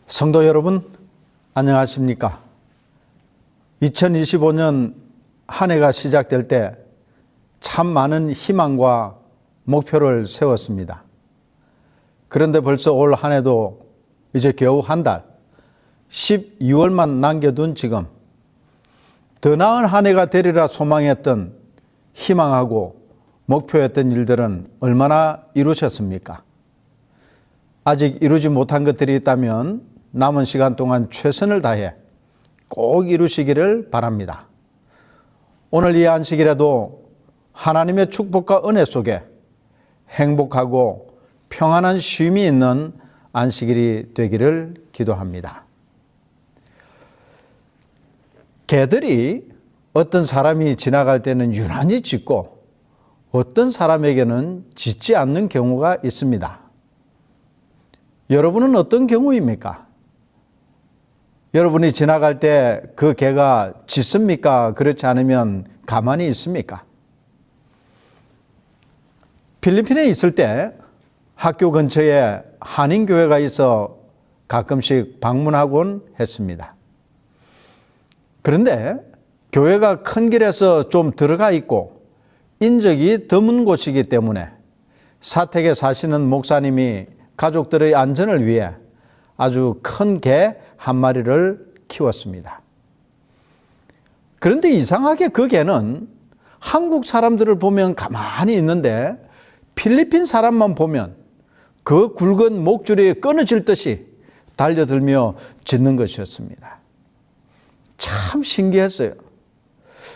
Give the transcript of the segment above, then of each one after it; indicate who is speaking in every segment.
Speaker 1: 성도 여러분, 안녕하십니까? 2025년 한 해가 시작될 때 참 많은 희망과 목표를 세웠습니다. 그런데 벌써 올 한 해도 이제 겨우 한 달, 12월만 남겨둔 지금 더 나은 한 해가 되리라 소망했던, 희망하고 목표했던 일들은 얼마나 이루셨습니까? 아직 이루지 못한 것들이 있다면 남은 시간 동안 최선을 다해 꼭 이루시기를 바랍니다. 오늘 이 안식일에도 하나님의 축복과 은혜 속에 행복하고 평안한 쉼이 있는 안식일이 되기를 기도합니다. 개들이 어떤 사람이 지나갈 때는 유난히 짖고 어떤 사람에게는 짖지 않는 경우가 있습니다. 여러분은 어떤 경우입니까? 여러분이 지나갈 때 그 개가 짖습니까? 그렇지 않으면 가만히 있습니까? 필리핀에 있을 때 학교 근처에 한인교회가 있어 가끔씩 방문하곤 했습니다. 그런데 교회가 큰 길에서 좀 들어가 있고 인적이 드문 곳이기 때문에 사택에 사시는 목사님이 가족들의 안전을 위해 아주 큰 개 한 마리를 키웠습니다. 그런데 이상하게 그 개는 한국 사람들을 보면 가만히 있는데 필리핀 사람만 보면 그 굵은 목줄이 끊어질 듯이 달려들며 짖는 것이었습니다. 참 신기했어요.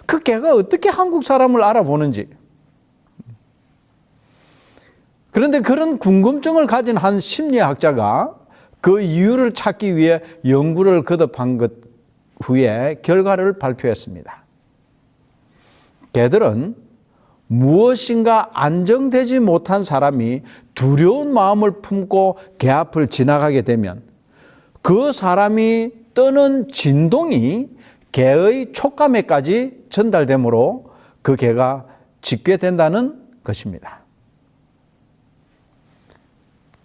Speaker 1: 그 개가 어떻게 한국 사람을 알아보는지. 그런데 그런 궁금증을 가진 한 심리학자가 그 이유를 찾기 위해 연구를 거듭한 것 후에 결과를 발표했습니다. 개들은 무엇인가 안정되지 못한 사람이 두려운 마음을 품고 개 앞을 지나가게 되면 그 사람이 떠는 진동이 개의 촉감에까지 전달되므로 그 개가 짖게 된다는 것입니다.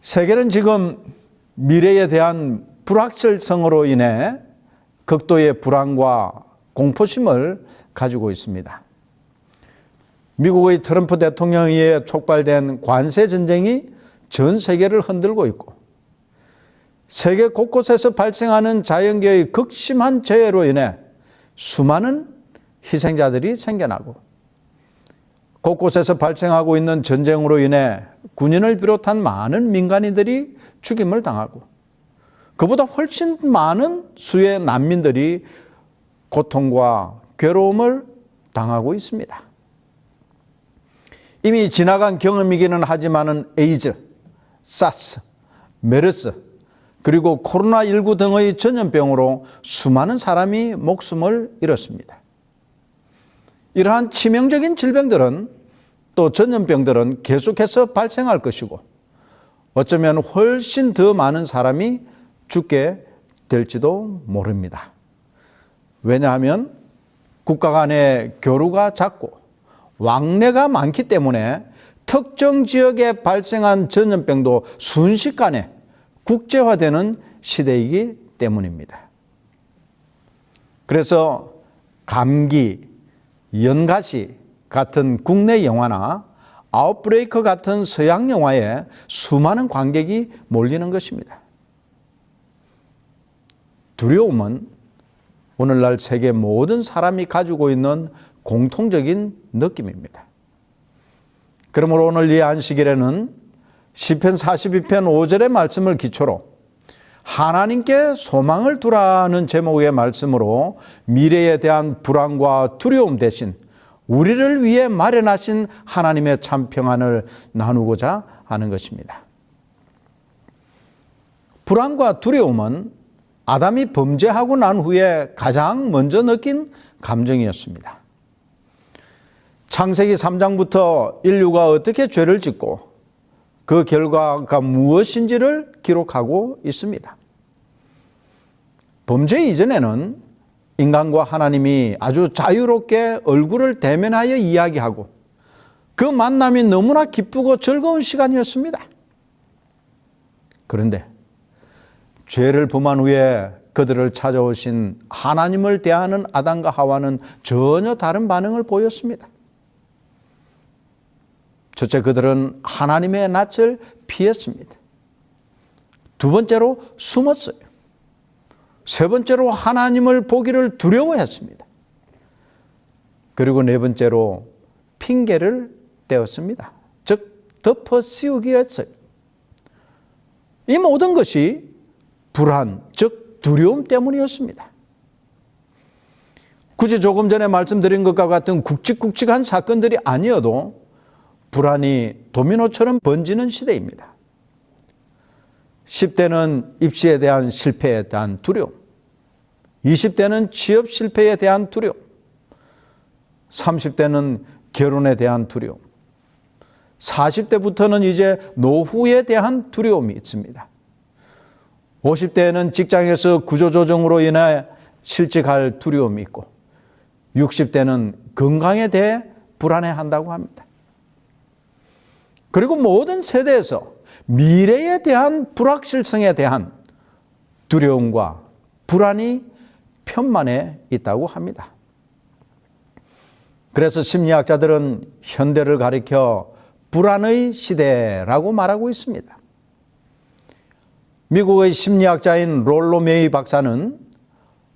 Speaker 1: 세계는 지금 미래에 대한 불확실성으로 인해 극도의 불안과 공포심을 가지고 있습니다. 미국의 트럼프 대통령에 의해 촉발된 관세 전쟁이 전 세계를 흔들고 있고 세계 곳곳에서 발생하는 자연계의 극심한 재해로 인해 수많은 희생자들이 생겨나고 곳곳에서 발생하고 있는 전쟁으로 인해 군인을 비롯한 많은 민간인들이 죽임을 당하고 그보다 훨씬 많은 수의 난민들이 고통과 괴로움을 당하고 있습니다. 이미 지나간 경험이기는 하지만은 에이즈, 사스, 메르스, 그리고 코로나19 등의 전염병으로 수많은 사람이 목숨을 잃었습니다. 이러한 치명적인 질병들은 또 전염병들은 계속해서 발생할 것이고 어쩌면 훨씬 더 많은 사람이 죽게 될지도 모릅니다. 왜냐하면 국가 간의 교류가 작고 왕래가 많기 때문에 특정 지역에 발생한 전염병도 순식간에 국제화되는 시대이기 때문입니다. 그래서 감기, 연가시 같은 국내 영화나 아웃브레이크 같은 서양 영화에 수많은 관객이 몰리는 것입니다. 두려움은 오늘날 세계 모든 사람이 가지고 있는 공통적인 느낌입니다. 그러므로 오늘 이 안식일에는 시편 42편 5절의 말씀을 기초로 하나님께 소망을 두라는 제목의 말씀으로 미래에 대한 불안과 두려움 대신 우리를 위해 마련하신 하나님의 참 평안을 나누고자 하는 것입니다. 불안과 두려움은 아담이 범죄하고 난 후에 가장 먼저 느낀 감정이었습니다. 창세기 3장부터 인류가 어떻게 죄를 짓고 그 결과가 무엇인지를 기록하고 있습니다. 범죄 이전에는 인간과 하나님이 아주 자유롭게 얼굴을 대면하여 이야기하고 그 만남이 너무나 기쁘고 즐거운 시간이었습니다. 그런데 죄를 범한 후에 그들을 찾아오신 하나님을 대하는 아담과 하와는 전혀 다른 반응을 보였습니다. 첫째, 그들은 하나님의 낯을 피했습니다. 두 번째로 숨었어요. 세 번째로 하나님을 보기를 두려워했습니다. 그리고 네 번째로 핑계를 대었습니다. 즉 덮어 씌우기 했어요. 이 모든 것이 불안, 즉 두려움 때문이었습니다. 굳이 조금 전에 말씀드린 것과 같은 굵직굵직한 사건들이 아니어도 불안이 도미노처럼 번지는 시대입니다. 10대는 입시에 대한 실패에 대한 두려움, 20대는 취업 실패에 대한 두려움, 30대는 결혼에 대한 두려움, 40대부터는 이제 노후에 대한 두려움이 있습니다. 50대에는 직장에서 구조조정으로 인해 실직할 두려움이 있고 60대는 건강에 대해 불안해한다고 합니다. 그리고 모든 세대에서 미래에 대한 불확실성에 대한 두려움과 불안이 편만해 있다고 합니다. 그래서 심리학자들은 현대를 가리켜 불안의 시대라고 말하고 있습니다. 미국의 심리학자인 롤로 메이 박사는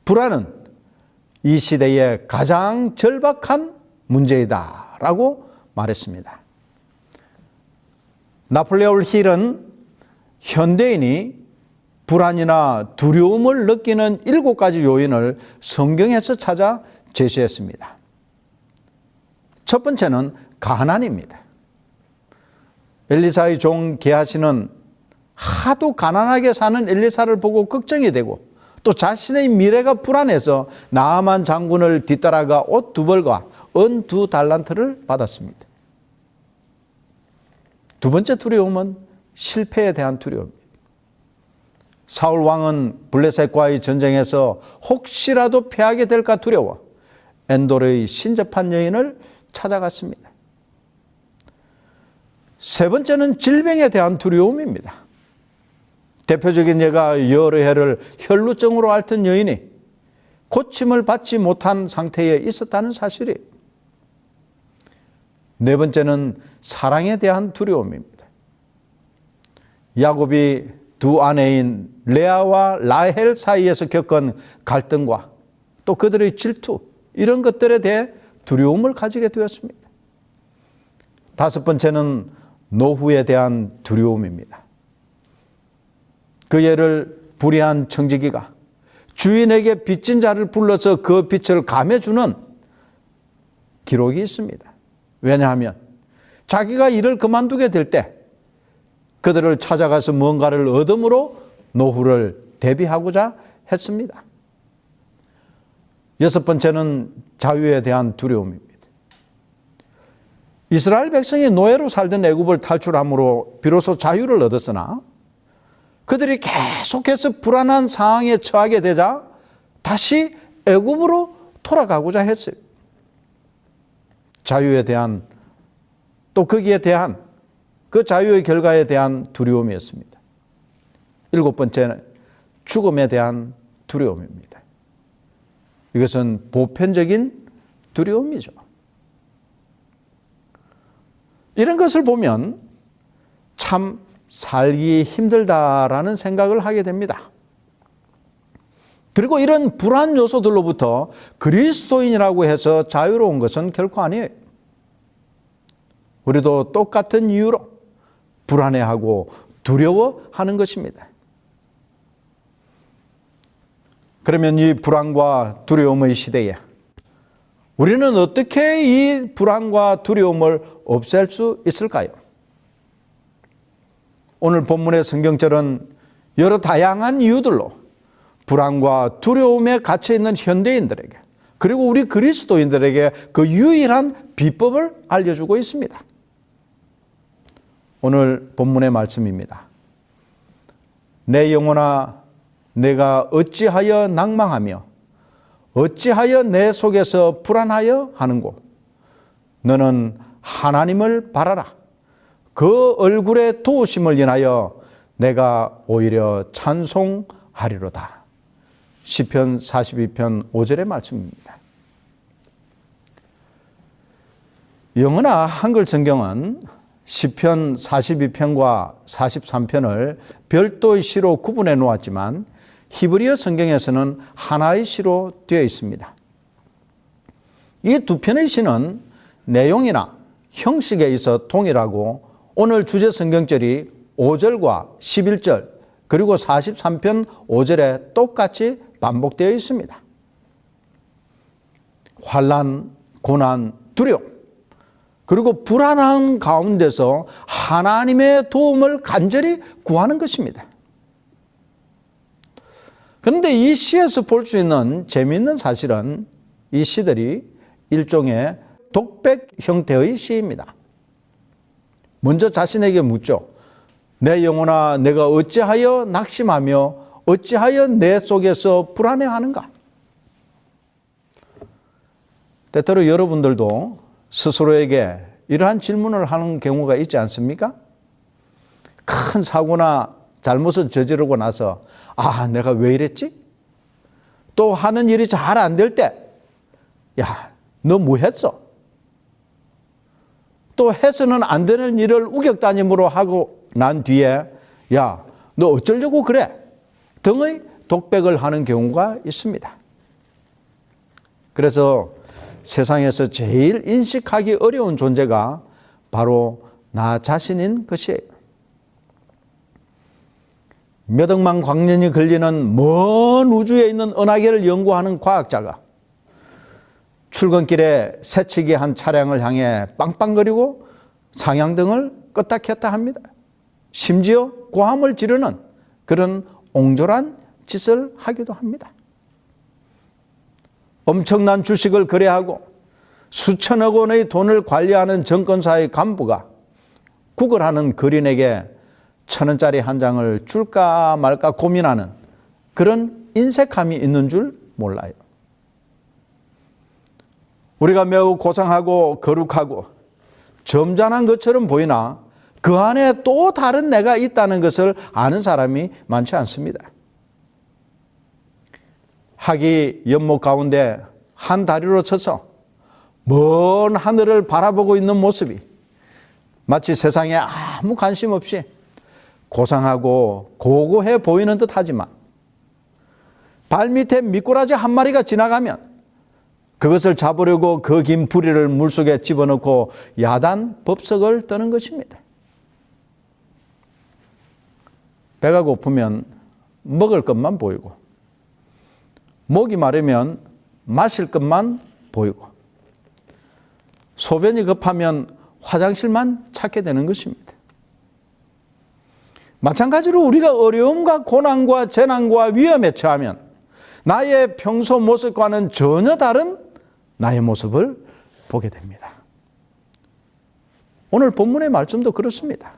Speaker 1: 불안은 이 시대의 가장 절박한 문제이다라고 말했습니다. 나폴레옹 힐은 현대인이 불안이나 두려움을 느끼는 7가지 요인을 성경에서 찾아 제시했습니다. 첫 번째는 가난입니다. 엘리사의 종 게하시는 하도 가난하게 사는 엘리사를 보고 걱정이 되고 또 자신의 미래가 불안해서 나아만 장군을 뒤따라가 옷 2벌과 은 2달란트를 받았습니다. 두 번째 두려움은 실패에 대한 두려움입니다. 사울 왕은 블레셋과의 전쟁에서 혹시라도 패하게 될까 두려워 엔돌의 신접한 여인을 찾아갔습니다. 세 번째는 질병에 대한 두려움입니다. 대표적인 예가 여러 해를 혈루증으로 앓던 여인이 고침을 받지 못한 상태에 있었다는 사실이에요. 네 번째는 사랑에 대한 두려움입니다. 야곱이 두 아내인 레아와 라헬 사이에서 겪은 갈등과 또 그들의 질투, 이런 것들에 대해 두려움을 가지게 되었습니다. 다섯 번째는 노후에 대한 두려움입니다. 그 예를 불의한 청지기가 주인에게 빚진 자를 불러서 그 빚을 감해주는 기록이 있습니다. 왜냐하면 자기가 일을 그만두게 될 때 그들을 찾아가서 뭔가를 얻음으로 노후를 대비하고자 했습니다. 여섯 번째는 자유에 대한 두려움입니다. 이스라엘 백성이 노예로 살던 애굽을 탈출함으로 비로소 자유를 얻었으나 그들이 계속해서 불안한 상황에 처하게 되자 다시 애굽으로 돌아가고자 했어요. 자유에 대한 또 거기에 대한 그 자유의 결과에 대한 두려움이었습니다. 일곱 번째는 죽음에 대한 두려움입니다. 이것은 보편적인 두려움이죠. 이런 것을 보면 참 살기 힘들다라는 생각을 하게 됩니다. 그리고 이런 불안 요소들로부터 그리스도인이라고 해서 자유로운 것은 결코 아니에요. 우리도 똑같은 이유로 불안해하고 두려워하는 것입니다. 그러면 이 불안과 두려움의 시대에 우리는 어떻게 이 불안과 두려움을 없앨 수 있을까요? 오늘 본문의 성경절은 여러 다양한 이유들로 불안과 두려움에 갇혀있는 현대인들에게 그리고 우리 그리스도인들에게 그 유일한 비법을 알려주고 있습니다. 오늘 본문의 말씀입니다. 내 영혼아, 내가 어찌하여 낭망하며 어찌하여 내 속에서 불안하여 하는고? 너는 하나님을 바라라. 그 얼굴의 도우심을 인하여 내가 오히려 찬송하리로다. 하리로다. 시편 42편 5절의 말씀입니다. 영어나 한글 성경은 시편 42편과 43편을 별도의 시로 구분해 놓았지만 히브리어 성경에서는 하나의 시로 되어 있습니다. 이 두 편의 시는 내용이나 형식에 있어 동일하고 오늘 주제 성경절이 5절과 11절 그리고 43편 5절에 똑같이 반복되어 있습니다. 환난, 고난, 두려움 그리고 불안한 가운데서 하나님의 도움을 간절히 구하는 것입니다. 그런데 이 시에서 볼 수 있는 재미있는 사실은 이 시들이 일종의 독백 형태의 시입니다. 먼저 자신에게 묻죠. 내 영혼아, 내가 어찌하여 낙심하며 어찌하여 내 속에서 불안해하는가? 때때로 여러분들도 스스로에게 이러한 질문을 하는 경우가 있지 않습니까? 큰 사고나 잘못을 저지르고 나서 내가 왜 이랬지? 또 하는 일이 잘 안 될 때 야, 너 뭐 했어? 또 해서는 안 되는 일을 우격다짐으로 하고 난 뒤에 야, 너 어쩌려고 그래? 등의 독백을 하는 경우가 있습니다. 그래서 세상에서 제일 인식하기 어려운 존재가 바로 나 자신인 것이에요. 몇 억만 광년이 걸리는 먼 우주에 있는 은하계를 연구하는 과학자가 출근길에 새치기 한 차량을 향해 빵빵거리고 상향등을 껐다 켰다 합니다. 심지어 고함을 지르는 그런 옹졸한 짓을 하기도 합니다. 엄청난 주식을 거래하고 수천억 원의 돈을 관리하는 정권사의 간부가 구걸하는 거린에게 1,000원짜리 한 장을 줄까 말까 고민하는 그런 인색함이 있는 줄 몰라요. 우리가 매우 고상하고 거룩하고 점잖은 것처럼 보이나 그 안에 또 다른 내가 있다는 것을 아는 사람이 많지 않습니다. 학이 연못 가운데 한 다리로 서서 먼 하늘을 바라보고 있는 모습이 마치 세상에 아무 관심 없이 고상하고 고고해 보이는 듯 하지만 발밑에 미꾸라지 한 마리가 지나가면 그것을 잡으려고 그 긴 부리를 물속에 집어넣고 야단 법석을 떠는 것입니다. 배가 고프면 먹을 것만 보이고 목이 마르면 마실 것만 보이고 소변이 급하면 화장실만 찾게 되는 것입니다. 마찬가지로 우리가 어려움과 고난과 재난과 위험에 처하면 나의 평소 모습과는 전혀 다른 나의 모습을 보게 됩니다. 오늘 본문의 말씀도 그렇습니다.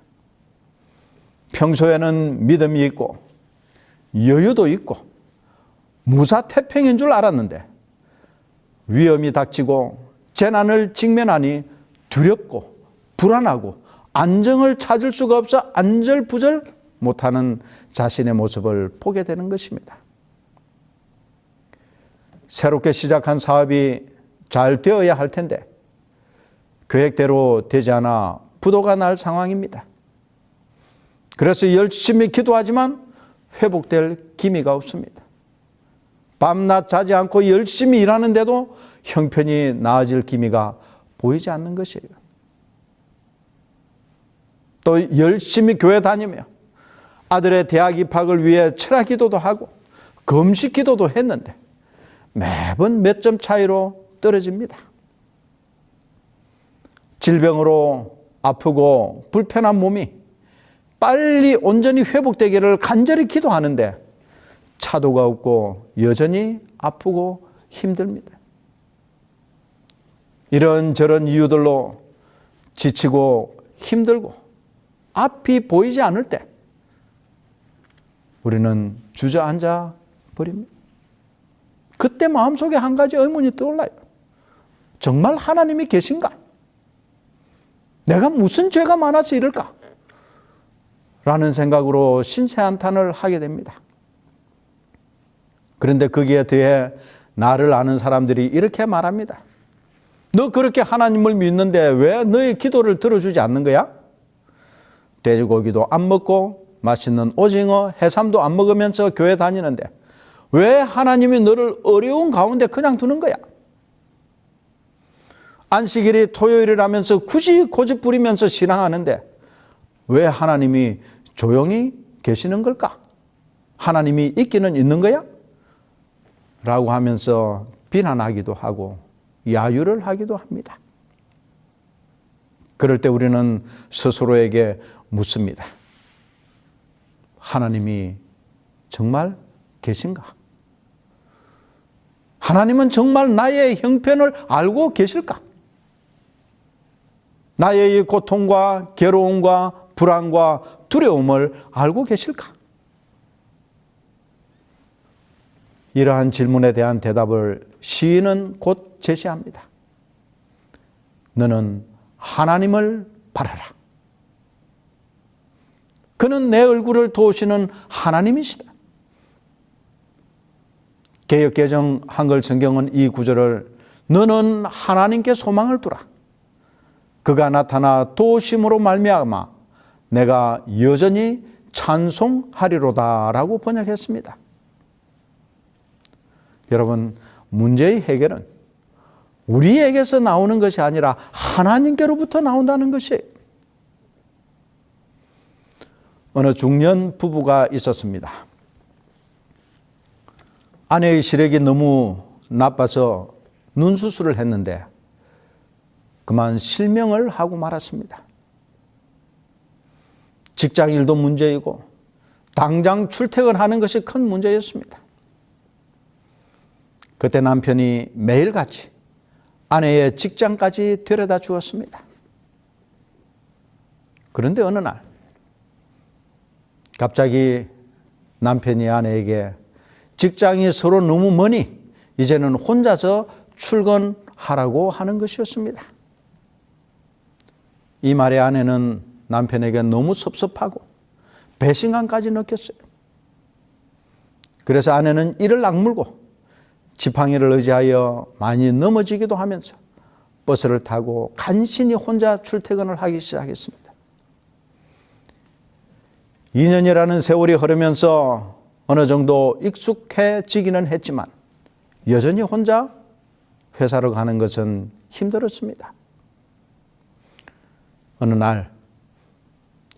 Speaker 1: 평소에는 믿음이 있고 여유도 있고 무사태평인 줄 알았는데 위험이 닥치고 재난을 직면하니 두렵고 불안하고 안정을 찾을 수가 없어 안절부절 못하는 자신의 모습을 보게 되는 것입니다. 새롭게 시작한 사업이 잘 되어야 할 텐데 계획대로 되지 않아 부도가 날 상황입니다. 그래서 열심히 기도하지만 회복될 기미가 없습니다. 밤낮 자지 않고 열심히 일하는데도 형편이 나아질 기미가 보이지 않는 것이에요. 또 열심히 교회 다니며 아들의 대학 입학을 위해 철학 기도도 하고 금식 기도도 했는데 매번 몇 점 차이로 떨어집니다. 질병으로 아프고 불편한 몸이 빨리 온전히 회복되기를 간절히 기도하는데 차도가 없고 여전히 아프고 힘듭니다. 이런저런 이유들로 지치고 힘들고 앞이 보이지 않을 때 우리는 주저앉아 버립니다. 그때 마음속에 한 가지 의문이 떠올라요. 정말 하나님이 계신가? 내가 무슨 죄가 많아서 이럴까? 라는 생각으로 신세한탄을 하게 됩니다. 그런데 거기에 더해 나를 아는 사람들이 이렇게 말합니다. 너 그렇게 하나님을 믿는데 왜 너의 기도를 들어주지 않는 거야? 돼지고기도 안 먹고 맛있는 오징어, 해삼도 안 먹으면서 교회 다니는데 왜 하나님이 너를 어려운 가운데 그냥 두는 거야? 안식일이 토요일이라면서 굳이 고집 부리면서 신앙하는데 왜 하나님이 조용히 계시는 걸까? 하나님이 있기는 있는 거야? 라고 하면서 비난하기도 하고 야유를 하기도 합니다. 그럴 때 우리는 스스로에게 묻습니다. 하나님이 정말 계신가? 하나님은 정말 나의 형편을 알고 계실까? 나의 이 고통과 괴로움과 불안과 두려움을 알고 계실까? 이러한 질문에 대한 대답을 시인은 곧 제시합니다. 너는 하나님을 바라라. 그는 내 얼굴을 도우시는 하나님이시다. 개역개정 한글 성경은 이 구절을 너는 하나님께 소망을 두라. 그가 나타나 도우심으로 말미암아 내가 여전히 찬송하리로다라고 번역했습니다. 여러분, 문제의 해결은 우리에게서 나오는 것이 아니라 하나님께로부터 나온다는 것이에요. 어느 중년 부부가 있었습니다. 아내의 시력이 너무 나빠서 눈 수술을 했는데 그만 실명을 하고 말았습니다. 직장일도 문제이고 당장 출퇴근하는 것이 큰 문제였습니다. 그때 남편이 매일같이 아내의 직장까지 데려다 주었습니다. 그런데 어느 날 갑자기 남편이 아내에게 직장이 서로 너무 머니 이제는 혼자서 출근하라고 하는 것이었습니다. 이 말에 아내는 남편에게 너무 섭섭하고 배신감까지 느꼈어요. 그래서 아내는 이를 악물고 지팡이를 의지하여 많이 넘어지기도 하면서 버스를 타고 간신히 혼자 출퇴근을 하기 시작했습니다. 2년이라는 세월이 흐르면서 어느 정도 익숙해지기는 했지만 여전히 혼자 회사로 가는 것은 힘들었습니다. 어느 날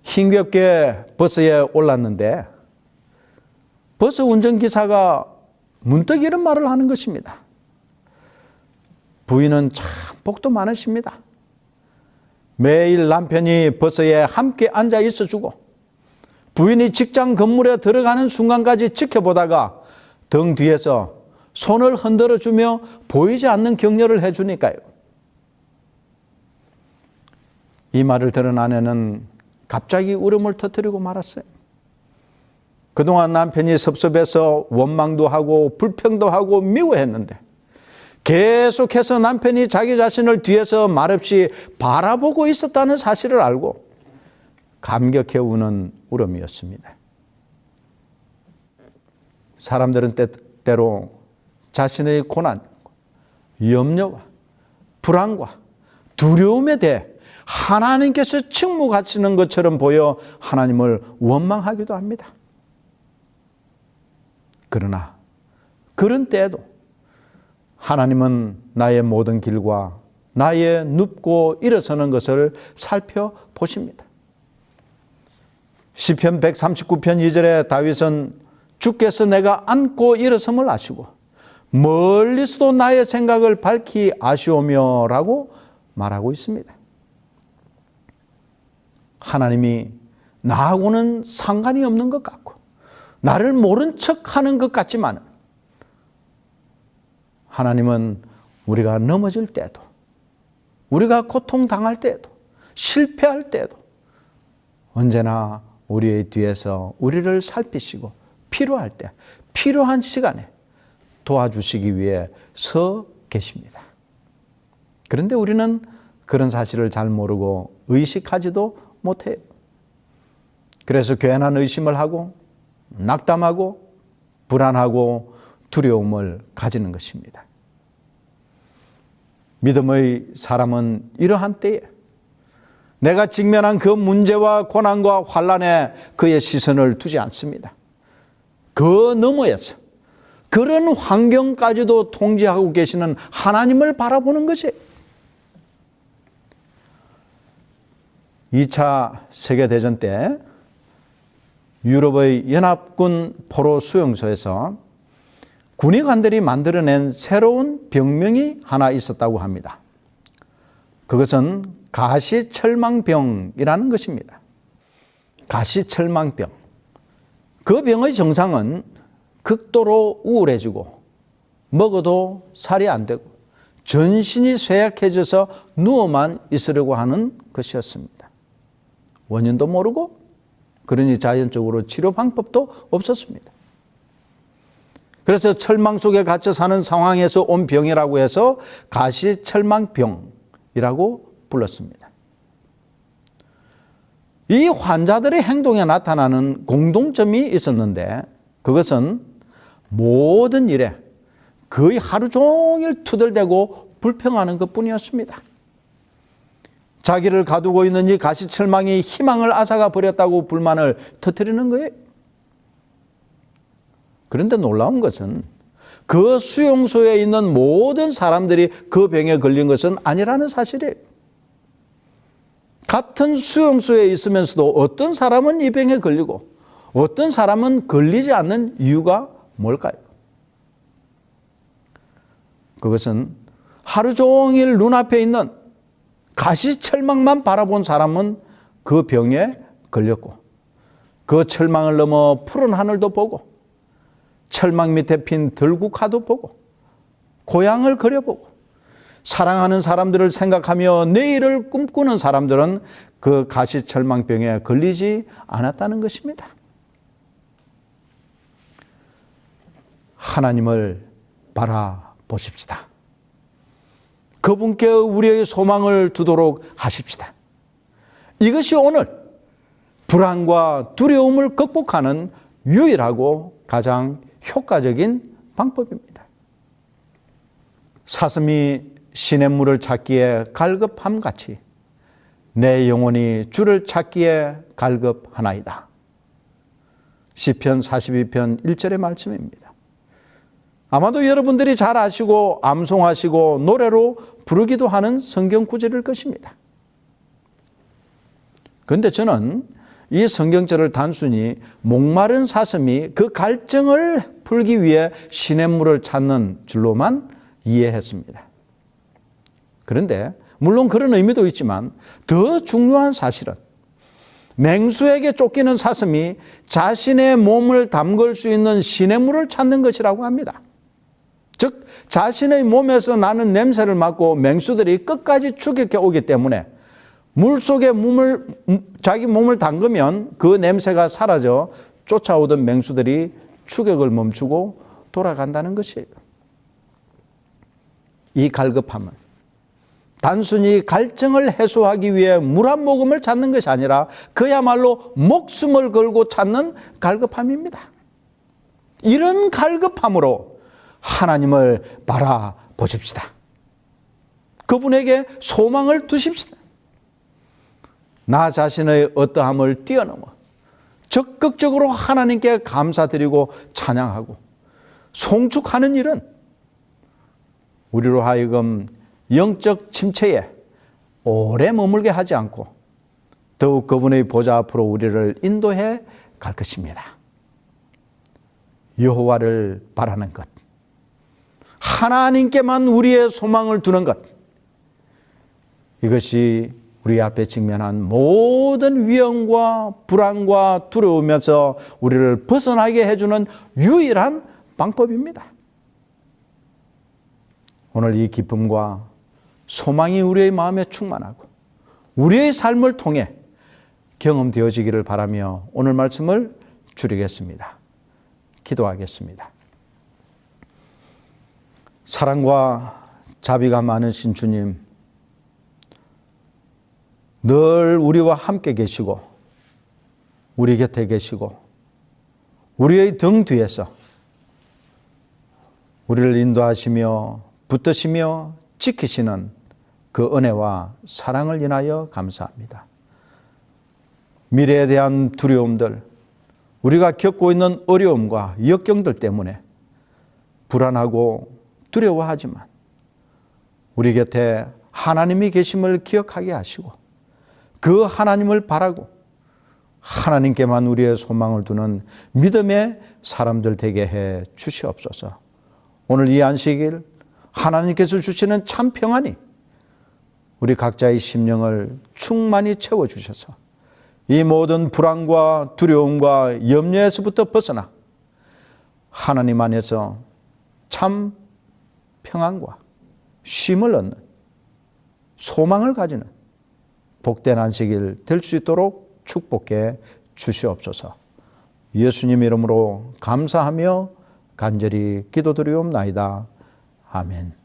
Speaker 1: 힘겹게 버스에 올랐는데 버스 운전기사가 문득 이런 말을 하는 것입니다. 부인은 참 복도 많으십니다. 매일 남편이 버스에 함께 앉아 있어주고 부인이 직장 건물에 들어가는 순간까지 지켜보다가 등 뒤에서 손을 흔들어주며 보이지 않는 격려를 해주니까요. 이 말을 들은 아내는 갑자기 울음을 터뜨리고 말았어요. 그동안 남편이 섭섭해서 원망도 하고 불평도 하고 미워했는데 계속해서 남편이 자기 자신을 뒤에서 말없이 바라보고 있었다는 사실을 알고 감격해 우는 울음이었습니다. 사람들은 때때로 자신의 고난, 염려와 불안과 두려움에 대해 하나님께서 침묵하시는 것처럼 보여 하나님을 원망하기도 합니다. 그러나 그런 때에도 하나님은 나의 모든 길과 나의 눕고 일어서는 것을 살펴보십니다. 시편 139편 2절에 다윗은 주께서 내가 앉고 일어섬을 아시고 멀리서도 나의 생각을 밝히 아시오며 라고 말하고 있습니다. 하나님이 나하고는 상관이 없는 것 같고 나를 모른 척하는 것 같지만 하나님은 우리가 넘어질 때도 우리가 고통당할 때도 실패할 때도 언제나 우리의 뒤에서 우리를 살피시고 필요할 때 필요한 시간에 도와주시기 위해 서 계십니다. 그런데 우리는 그런 사실을 잘 모르고 의식하지도 못해요. 그래서 괜한 의심을 하고 낙담하고 불안하고 두려움을 가지는 것입니다. 믿음의 사람은 이러한 때에 내가 직면한 그 문제와 고난과 환난에 그의 시선을 두지 않습니다. 그 너머에서 그런 환경까지도 통제하고 계시는 하나님을 바라보는 것이 2차 세계대전 때 유럽의 연합군 포로 수용소에서 군의관들이 만들어낸 새로운 병명이 하나 있었다고 합니다. 그것은 가시철망병이라는 것입니다. 가시철망병. 그 병의 증상은 극도로 우울해지고 먹어도 살이 안 되고 전신이 쇠약해져서 누워만 있으려고 하는 것이었습니다. 원인도 모르고 그러니 자연적으로 치료 방법도 없었습니다. 그래서 철망 속에 갇혀 사는 상황에서 온 병이라고 해서 가시철망병이라고 불렀습니다. 이 환자들의 행동에 나타나는 공동점이 있었는데 그것은 모든 일에 거의 하루 종일 투덜대고 불평하는 것뿐이었습니다. 자기를 가두고 있는 이 가시철망이 희망을 앗아가 버렸다고 불만을 터뜨리는 거예요. 그런데 놀라운 것은 그 수용소에 있는 모든 사람들이 그 병에 걸린 것은 아니라는 사실이에요. 같은 수용소에 있으면서도 어떤 사람은 이 병에 걸리고 어떤 사람은 걸리지 않는 이유가 뭘까요? 그것은 하루 종일 눈앞에 있는 가시철망만 바라본 사람은 그 병에 걸렸고 그 철망을 넘어 푸른 하늘도 보고 철망 밑에 핀 들국화도 보고 고향을 그려보고 사랑하는 사람들을 생각하며 내일을 꿈꾸는 사람들은 그 가시철망병에 걸리지 않았다는 것입니다. 하나님을 바라보십시다. 그분께 우리의 소망을 두도록 하십시다. 이것이 오늘 불안과 두려움을 극복하는 유일하고 가장 효과적인 방법입니다. 사슴이 시냇물을 찾기에 갈급함 같이 내 영혼이 주를 찾기에 갈급하나이다. 시편 42편 1절의 말씀입니다. 아마도 여러분들이 잘 아시고 암송하시고 노래로 부르기도 하는 성경 구절일 것입니다. 그런데 저는 이 성경절을 단순히 목마른 사슴이 그 갈증을 풀기 위해 시냇물을 찾는 줄로만 이해했습니다. 그런데 물론 그런 의미도 있지만 더 중요한 사실은 맹수에게 쫓기는 사슴이 자신의 몸을 담글 수 있는 시냇물을 찾는 것이라고 합니다. 즉 자신의 몸에서 나는 냄새를 맡고 맹수들이 끝까지 추격해 오기 때문에 물속에 자기 몸을 담그면 그 냄새가 사라져 쫓아오던 맹수들이 추격을 멈추고 돌아간다는 것이에요. 이 갈급함은 단순히 갈증을 해소하기 위해 물 한 모금을 찾는 것이 아니라 그야말로 목숨을 걸고 찾는 갈급함입니다. 이런 갈급함으로 하나님을 바라보십시다. 그분에게 소망을 두십시다. 나 자신의 어떠함을 뛰어넘어 적극적으로 하나님께 감사드리고 찬양하고 송축하는 일은 우리로 하여금 영적 침체에 오래 머물게 하지 않고 더욱 그분의 보좌 앞으로 우리를 인도해 갈 것입니다. 여호와를 바라는 것, 하나님께만 우리의 소망을 두는 것, 이것이 우리 앞에 직면한 모든 위험과 불안과 두려움에서 우리를 벗어나게 해주는 유일한 방법입니다. 오늘 이 기쁨과 소망이 우리의 마음에 충만하고 우리의 삶을 통해 경험되어지기를 바라며 오늘 말씀을 줄이겠습니다. 기도하겠습니다. 사랑과 자비가 많으신 주님, 늘 우리와 함께 계시고 우리 곁에 계시고 우리의 등 뒤에서 우리를 인도하시며 붙드시며 지키시는 그 은혜와 사랑을 인하여 감사합니다. 미래에 대한 두려움들, 우리가 겪고 있는 어려움과 역경들 때문에 불안하고 두려워하지만 우리 곁에 하나님이 계심을 기억하게 하시고 그 하나님을 바라고 하나님께만 우리의 소망을 두는 믿음의 사람들 되게 해 주시옵소서. 오늘 이 안식일 하나님께서 주시는 참 평안이 우리 각자의 심령을 충만히 채워주셔서 이 모든 불안과 두려움과 염려에서부터 벗어나 하나님 안에서 참 평안과 쉼을 얻는 소망을 가지는 복된 안식일 될 수 있도록 축복해 주시옵소서. 예수님 이름으로 감사하며 간절히 기도드리옵나이다. 아멘.